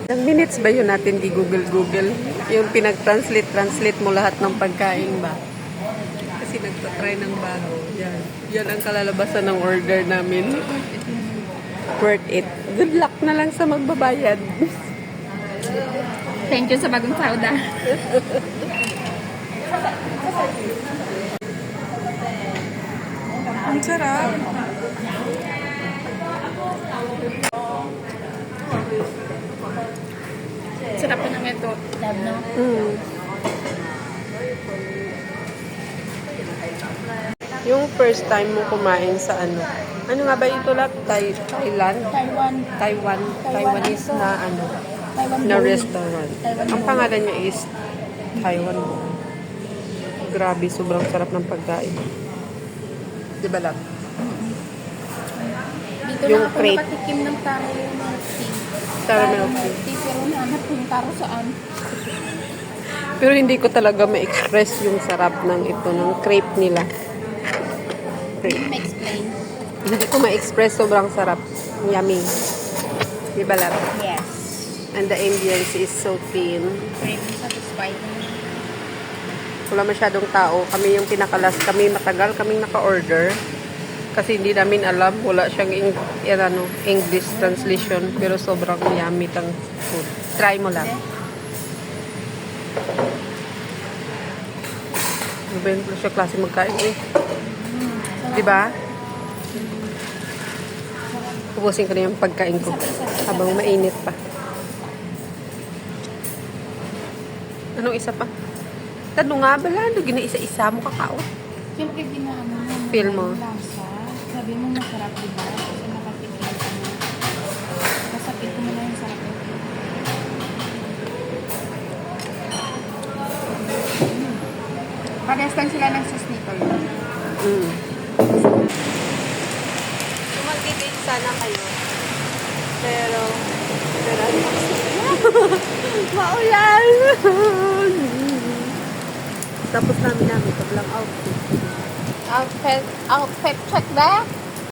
Ilang minutes ba yun natin gi-google? Yung pinag-translate mo lahat ng pagkain ba? Kasi nagtatry ng bago. Yan ang kalalabasan ng order namin. Worth it. Good luck na lang sa magbabayad. Thank you sa bagong sauda. Ang sarap. Sarap po naman ito. Love, no? Yung first time mo kumain sa ano nga ba ito lang? Thailand? Taiwanese na ano? Na restaurant. Ang pangalan niya is Taiwan. Grabe, sobrang sarap ng pagkain. Di ba lang? Dito Yung lang ako crepe. nakatikim ng taro milk tea. Caramel tea. Pero nahanap ko yung taro saan. Pero hindi ko talaga ma-express yung sarap ng ito, ng crepe nila. Crepe. Ma-explain. Hindi ko ma-express, sobrang sarap. Yummy. Di ba lang? Yes. And the ambience is so clean. Very satisfied. Wala masyadong tao. Kami yung pinakalas. Kami matagal kaming naka-order. Kasi hindi namin alam. Wala siyang English translation. Pero sobrang yummy tang food. Try mo lang. Mabay mo siya klase magkain eh. Diba? Ubusin ko na yung pagkain ko. Habang mainit pa. Anong isa pa? Tanong nga ba lang? Gina-isa-isa mo kakao. Siyempre, ginaano mo. Feel mo. Lasa. Sabi mo masarap, diba? Kasi nakatikim ka mo. Kasapit mo na yung sarap. Parehas lang sila ng sauce nito. Mag-date sana kayo. Pero maulan! Tapos namin ito lang outfit. Outfit check ba?